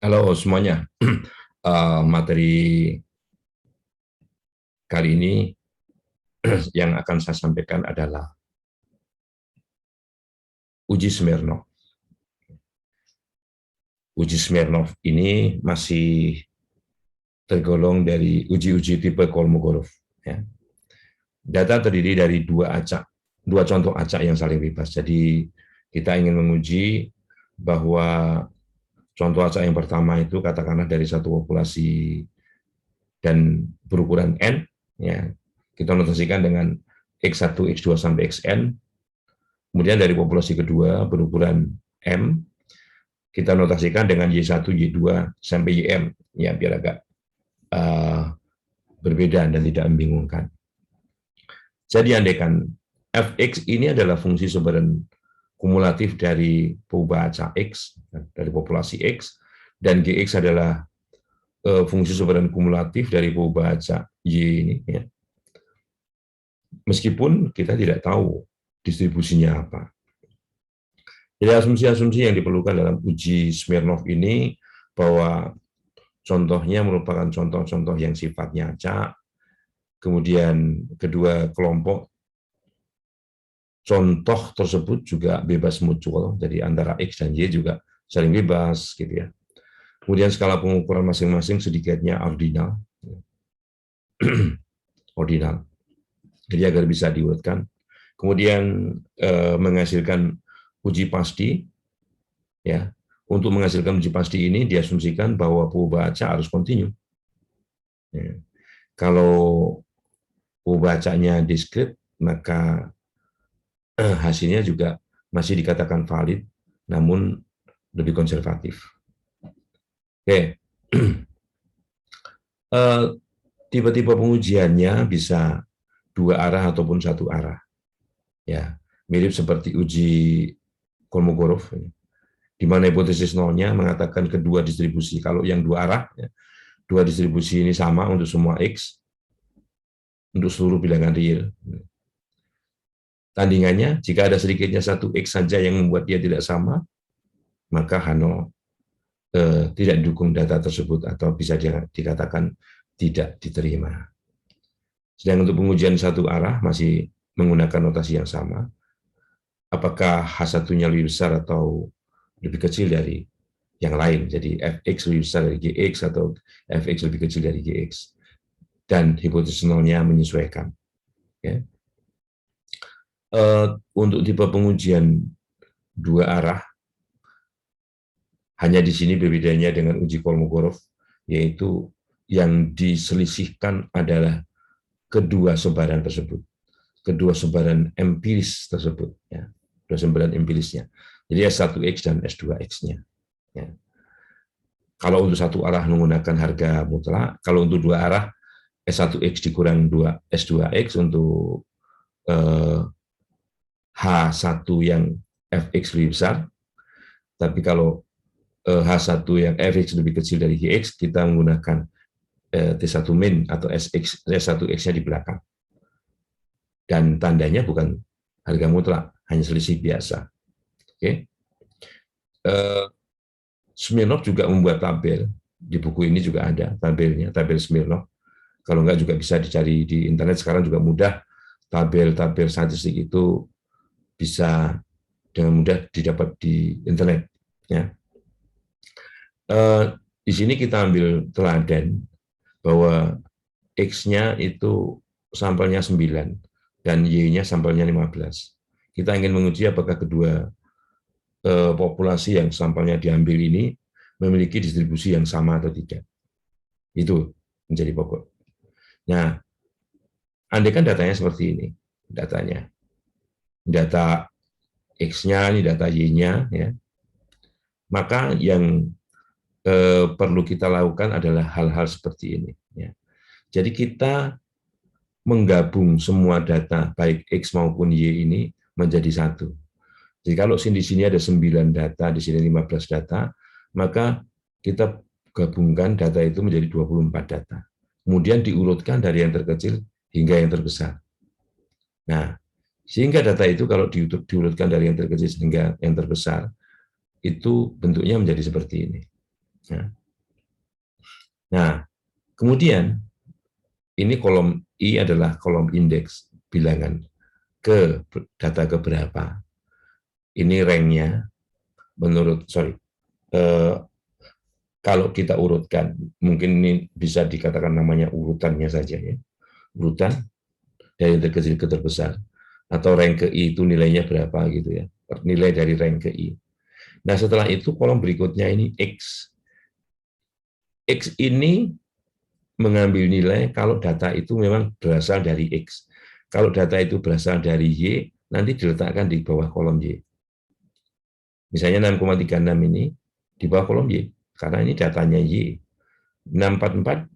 Halo semuanya. Materi kali ini yang akan saya sampaikan adalah uji Smirnov. Uji Smirnov ini masih tergolong dari uji-uji tipe Kolmogorov. Ya. Data terdiri dari dua contoh acak yang saling bebas. Jadi kita ingin menguji bahwa contoh acak yang pertama itu katakanlah dari satu populasi dan berukuran N, ya, kita notasikan dengan X1, X2 sampai Xn. Kemudian dari populasi kedua berukuran M, kita notasikan dengan Y1, Y2 sampai YM, ya biar agak berbeda dan tidak membingungkan. Jadi andaikan Fx ini adalah fungsi sumberan kumulatif dari perubahan X, dari populasi X, dan Gx adalah fungsi sumberan kumulatif dari perubahan Y ini. Ya. Meskipun kita tidak tahu distribusinya apa. Jadi asumsi-asumsi yang diperlukan dalam uji Smirnov ini bahwa contohnya merupakan contoh-contoh yang sifatnya acak, kemudian kedua kelompok contoh tersebut juga bebas mutual, jadi antara X dan Y juga saling bebas, gitu ya. Kemudian skala pengukuran masing-masing sedikitnya ordinal, ordinal, jadi agar bisa diurutkan. Kemudian menghasilkan uji pasti, ya. Untuk menghasilkan uji pasti ini diasumsikan bahwa perubahan acak harus kontinu. Ya. Kalau perubahan acaknya diskrit, maka hasilnya juga masih dikatakan valid, namun lebih konservatif. Oke, tipe-tipe pengujiannya bisa dua arah ataupun satu arah. Ya, mirip seperti uji Kolmogorov, di mana hipotesis nolnya mengatakan kedua distribusi. Kalau yang dua arah, ya, dua distribusi ini sama untuk semua X, untuk seluruh bilangan real. Tandingannya, jika ada sedikitnya satu X saja yang membuat dia tidak sama, maka H0 tidak didukung data tersebut atau bisa dikatakan tidak diterima. Sedang untuk pengujian satu arah masih menggunakan notasi yang sama. Apakah H1-nya lebih besar atau lebih kecil dari yang lain. Jadi Fx lebih besar dari Gx atau Fx lebih kecil dari Gx. Dan hipotesis nolnya menyesuaikan. Ya. Untuk tipe pengujian dua arah, hanya di sini berbedanya dengan uji Kolmogorov, yaitu yang diselisihkan adalah kedua sebaran tersebut, kedua sebaran empiris tersebut, ya, kedua sebaran empirisnya. Jadi S1X dan S2X-nya. Ya. Kalau untuk satu arah menggunakan harga mutlak, kalau untuk dua arah S1X dikurang 2 S2X untuk H1 yang Fx lebih besar, tapi kalau H1 yang Fx lebih kecil dari Gx, kita menggunakan T1 min atau S1X-nya di belakang. Dan tandanya bukan harga mutlak, hanya selisih biasa. Oke. Smirnov juga membuat tabel, di buku ini juga ada tabelnya, tabel Smirnov. Kalau enggak juga bisa dicari di internet, sekarang juga mudah, tabel-tabel statistik itu bisa dengan mudah didapat di internet. Ya. Di sini kita ambil teladan bahwa X-nya itu sampelnya 9 dan Y-nya sampelnya 15. Kita ingin menguji apakah kedua populasi yang sampelnya diambil ini memiliki distribusi yang sama atau tidak. Itu menjadi pokok. Nah, andaikan datanya seperti ini, datanya. Data X-nya, ini data Y-nya, ya. Maka yang perlu kita lakukan adalah hal-hal seperti ini. Ya. Jadi kita menggabung semua data, baik X maupun Y ini menjadi satu. Jadi kalau di sini ada 9 data, di sini 15 data, maka kita gabungkan data itu menjadi 24 data. Kemudian diurutkan dari yang terkecil hingga yang terbesar. Nah, sehingga data itu kalau diurutkan dari yang terkecil hingga yang terbesar, itu bentuknya menjadi seperti ini. Nah, nah, kemudian ini kolom I adalah kolom indeks bilangan ke data keberapa. Ini ranknya menurut, eh, kalau kita urutkan, mungkin ini bisa dikatakan namanya urutannya saja ya, urutan dari yang terkecil ke terbesar, atau rank ke I itu nilainya berapa gitu ya, nilai dari rank ke I. Nah setelah itu kolom berikutnya ini X. X ini mengambil nilai kalau data itu memang berasal dari X. Kalau data itu berasal dari Y, nanti diletakkan di bawah kolom Y. Misalnya 6,36 ini di bawah kolom Y, karena ini datanya Y. 644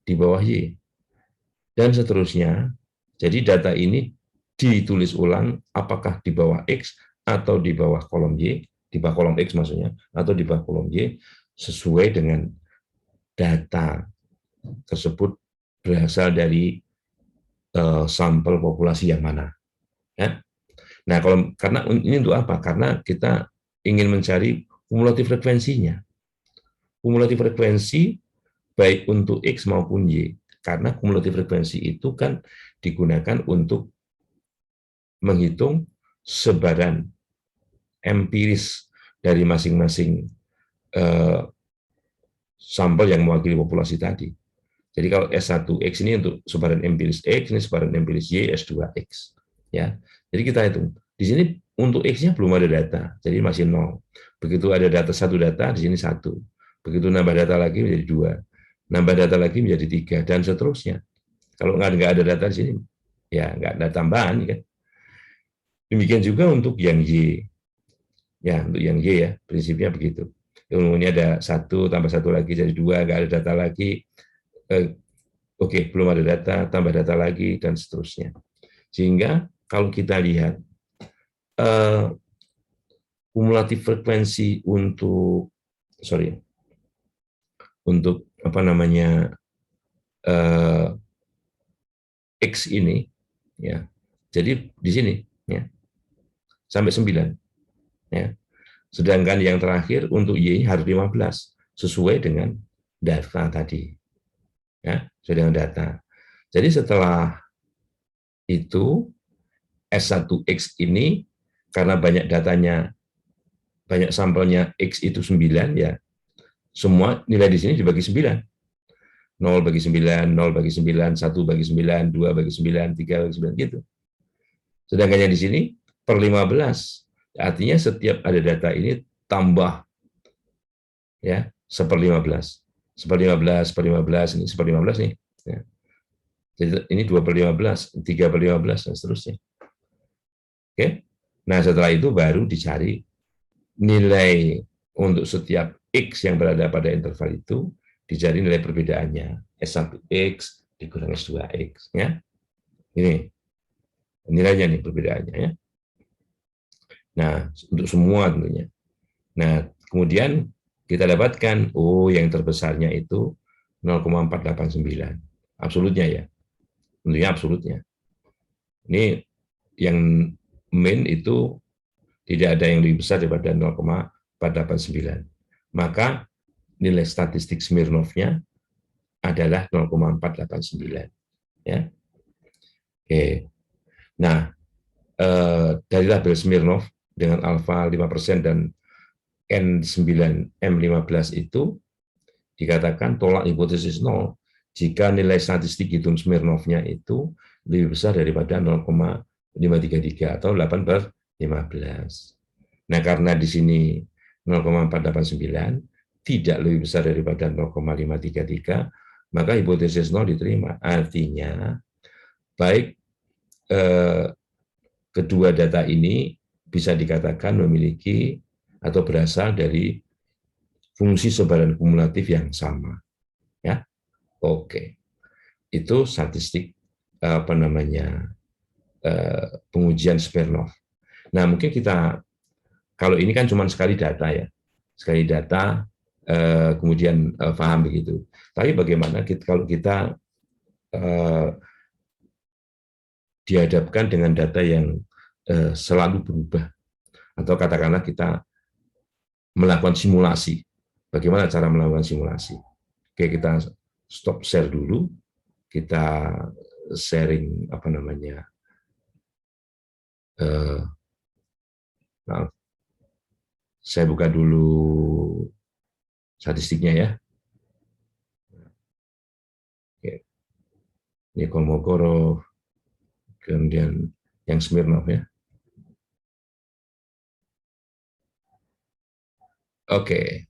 di bawah Y. Dan seterusnya. Jadi data ini ditulis ulang apakah di bawah X atau di bawah kolom Y, di bawah kolom X maksudnya, atau di bawah kolom Y, sesuai dengan data tersebut berasal dari sampel populasi yang mana. Ya. Nah, karena ini untuk apa? Karena kita ingin mencari kumulatif frekuensinya. Kumulatif frekuensi baik untuk X maupun Y. Karena kumulatif frekuensi itu kan digunakan untuk menghitung sebaran empiris dari masing-masing sampel yang mewakili populasi tadi. Jadi kalau S1X ini untuk sebaran empiris X, ini sebaran empiris Y, S2X. Ya. Jadi kita hitung. Di sini untuk X-nya belum ada data, jadi masih 0. Begitu ada satu data, di sini 1. Begitu nambah data lagi menjadi 2. Nambah data lagi menjadi 3, dan seterusnya. Kalau nggak ada data di sini, ya nggak ada tambahan. Kan? Demikian juga untuk yang Y. Ya, untuk yang Y ya, prinsipnya begitu. Ini ada 1, tambah 1 lagi jadi 2, nggak ada data lagi. Oke, belum ada data, tambah data lagi, dan seterusnya. Sehingga kalau kita lihat, kumulatif frekuensi untuk, untuk apa namanya, X ini, ya, jadi di sini, ya, sampai 9. Ya. Sedangkan yang terakhir untuk Y harus 15, sesuai dengan data tadi. Ya, sesuai dengan data. Jadi setelah itu, S1X ini, karena banyak datanya, banyak sampelnya X itu 9, ya, semua nilai di sini dibagi 9. 0 bagi 9, 0 bagi 9, 1 bagi 9, 2 bagi 9, 3 bagi 9, gitu. Sedangkan yang di sini per 15. Artinya setiap ada data ini tambah, ya, 1/15. 1/15, per 15, ini 1/15 nih. Ya. Jadi ini 2/15, 3/15, dan seterusnya. Oke. Nah, setelah itu baru dicari nilai untuk setiap X yang berada pada interval itu, dicari nilai perbedaannya. S1X dikurangi S2X. Ya. Ini nilainya nih perbedaannya. Ya. Nah, untuk semua tentunya. Nah, kemudian kita dapatkan, yang terbesarnya itu 0,489. Absolutnya ya. Tentunya absolutnya. Ini yang min itu tidak ada yang lebih besar daripada 0,489. Maka nilai statistik Smirnov-nya adalah 0,489. Ya. Oke. Nah, dari label Smirnov dengan alfa 5% dan N9 M15 itu dikatakan tolak hipotesis 0 jika nilai statistik hitung Smirnov-nya itu lebih besar daripada 0,533 atau 8/15. Nah, karena di sini 0,489 tidak lebih besar daripada 0,533, maka hipotesis 0 diterima. Artinya, baik kedua data ini bisa dikatakan memiliki atau berasal dari fungsi sebaran kumulatif yang sama. Ya, oke. Itu statistik apa namanya pengujian Smirnov. Nah, mungkin kita kalau ini kan cuma sekali data ya, sekali data kemudian paham begitu. Tapi bagaimana kalau kita dihadapkan dengan data yang selalu berubah, atau katakanlah kita melakukan simulasi bagaimana cara melakukan simulasi. Oke, kita stop share dulu, kita sharing apa namanya, nah, saya buka dulu statistiknya ya. Oke, ini Kolmogorov, kemudian yang Smirnov ya. Oke,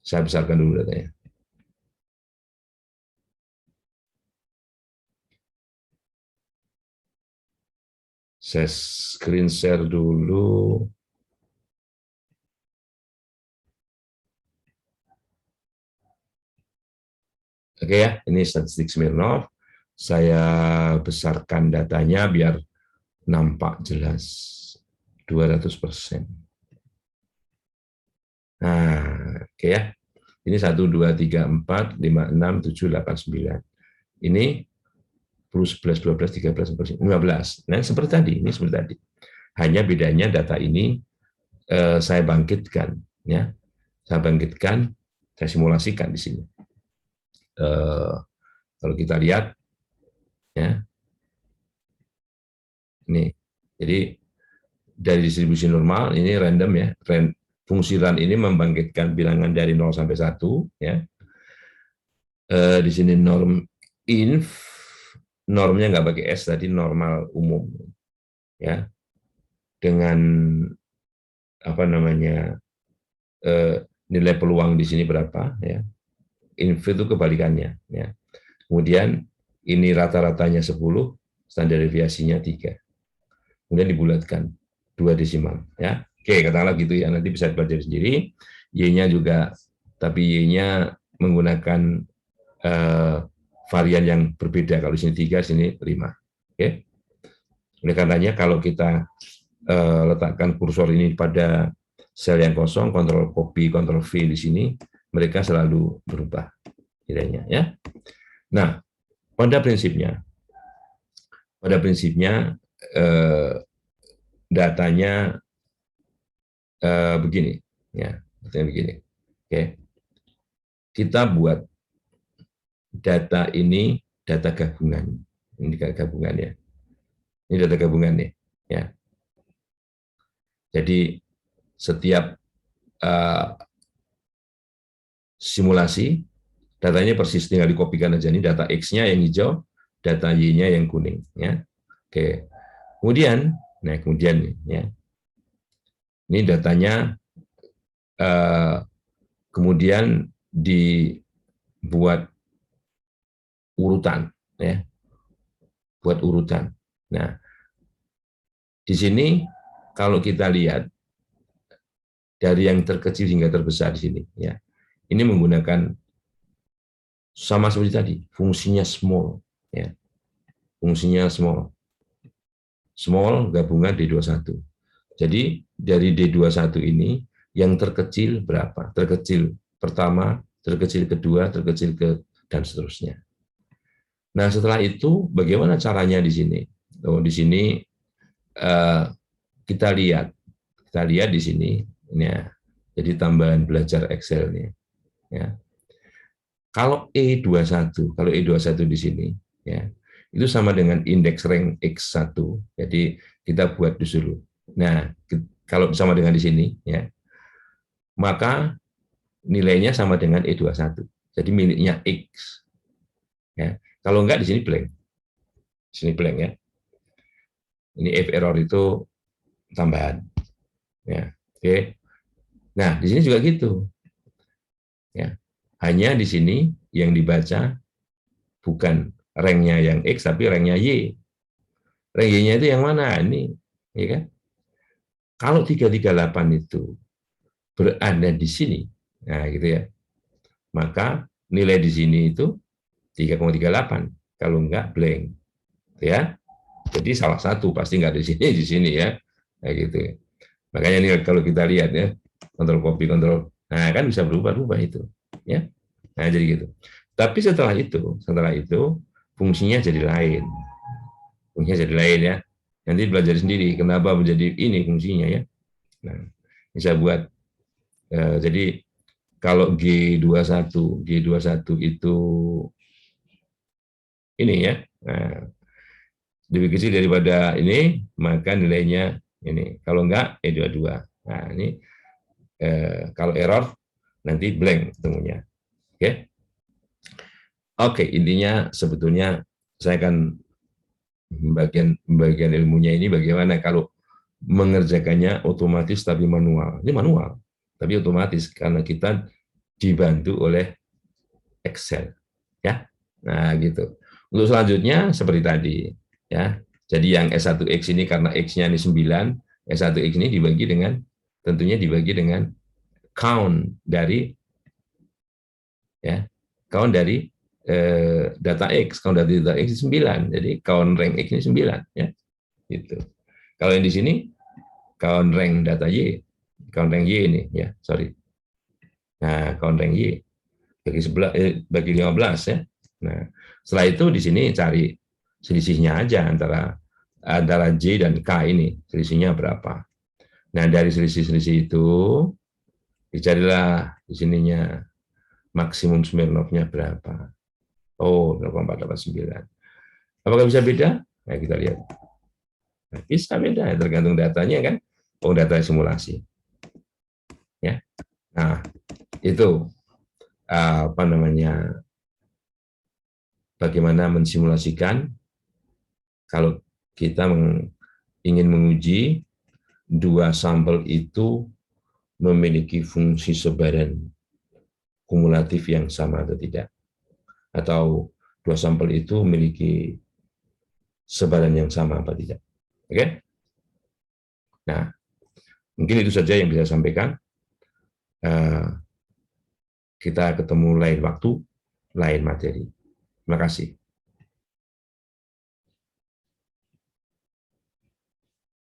saya besarkan dulu datanya. Saya screen share dulu. Oke ya, ini statistik Smirnov. Saya besarkan datanya biar nampak jelas. 200%. Nah, oke ya. Ini 1, 2, 3, 4, 5, 6, 7, 8, 9. Ini 10, 11, 12, 13, 14, 15. Nah, seperti tadi, ini seperti tadi. Hanya bedanya data ini saya bangkitkan, ya. Saya bangkitkan, saya simulasikan di sini. Kalau kita lihat, ya, ini. Jadi dari distribusi normal ini random ya. Fungsi run ini membangkitkan bilangan dari 0 sampai 1 ya. Di sini norm inf, normnya nggak pakai S tadi, normal umum ya. Dengan apa namanya, nilai peluang di sini berapa ya. Inf itu kebalikannya ya. Kemudian ini rata-ratanya 10, standar deviasinya 3. Kemudian dibulatkan 2 desimal ya. Oke, katakanlah gitu ya, nanti bisa dipelajari sendiri. Y-nya juga, tapi Y-nya menggunakan varian yang berbeda. Kalau di sini 3, sini 5. Oke. Oleh karenanya kalau kita letakkan kursor ini pada sel yang kosong, kontrol copy, kontrol V di sini, mereka selalu berubah nilainya ya. Nah, pada prinsipnya datanya begini ya, datanya begini. Oke. Kita buat data ini data gabungan. Ini gabungan ya. Ini data gabungan nih ya. Jadi setiap simulasi datanya persis, tinggal dikopikan aja. Ini data X-nya yang hijau, data Y-nya yang kuning ya. Oke. Kemudian nih ya. Ini datanya kemudian dibuat urutan ya. Buat urutan. Nah, di sini kalau kita lihat dari yang terkecil hingga terbesar di sini ya. Ini menggunakan sama seperti tadi, fungsinya small ya. Fungsinya small. Small gabungan D21. Jadi dari D21 ini yang terkecil berapa? Terkecil pertama, terkecil kedua, terkecil ke dan seterusnya. Nah, setelah itu bagaimana caranya di sini? Oh, di sini kita lihat di sini ya. Jadi tambahan belajar Excel nih ya. Kalau E21 di sini ya, itu sama dengan indeks rank X1. Jadi kita buat dulu. Nah, kalau sama dengan di sini ya, maka nilainya sama dengan E21. Jadi miliknya X. Ya. Kalau enggak di sini blank. Di sini blank ya. Ini if error itu tambahan. Ya. Oke. Nah, di sini juga gitu. Ya. Hanya di sini yang dibaca bukan ranknya yang X, tapi ranknya Y. Rank Y-nya itu yang mana? Ini, ya kan? Kalau 338 itu berada di sini, nah gitu ya, maka nilai di sini itu 3,38. Kalau enggak blank, ya. Jadi salah satu pasti enggak di sini ya, kayak gitu. Makanya ini kalau kita lihat ya, kontrol copy, kontrol, nah kan bisa berubah-ubah itu, ya. Nah jadi gitu. Tapi setelah itu fungsinya jadi lain, ya. Nanti belajar sendiri kenapa menjadi ini fungsinya ya. Nah, bisa buat jadi Kalau G21 itu ini ya, nah, lebih kecil daripada ini, maka nilainya ini. Kalau enggak, E22. Nah, ini kalau error, nanti blank ketemunya. Oke, Oke, intinya sebetulnya saya akan bagian ilmunya ini bagaimana kalau mengerjakannya otomatis tapi manual. Ini manual, tapi otomatis karena kita dibantu oleh Excel. Ya, nah gitu. Untuk selanjutnya seperti tadi, ya. Jadi yang S1X ini karena X-nya ini 9, S1X ini tentunya dibagi dengan count dari ya count dari data X, count dari data X 9. Jadi count rank X ini 9 ya. Gitu. Kalau yang di sini count rank data Y, count rank Y ini ya, sorry. Nah, count rank Y bagi 15 ya. Nah, setelah itu di sini cari selisihnya aja antara J dan K ini, selisihnya berapa. Nah, dari selisih-selisih itu dicarilah di sininya maksimum Smirnov-nya berapa. Oh, 8489. Apakah bisa beda? Nah, kita lihat. Nah, bisa beda, tergantung datanya kan. Oh, data simulasi. Ya. Nah, itu apa namanya? Bagaimana mensimulasikan kalau kita ingin menguji dua sampel itu memiliki fungsi sebaran kumulatif yang sama atau tidak, atau dua sampel itu memiliki sebaran yang sama apa tidak. Oke? Nah, mungkin itu saja yang bisa saya sampaikan. Kita ketemu lain waktu, lain materi. Terima kasih.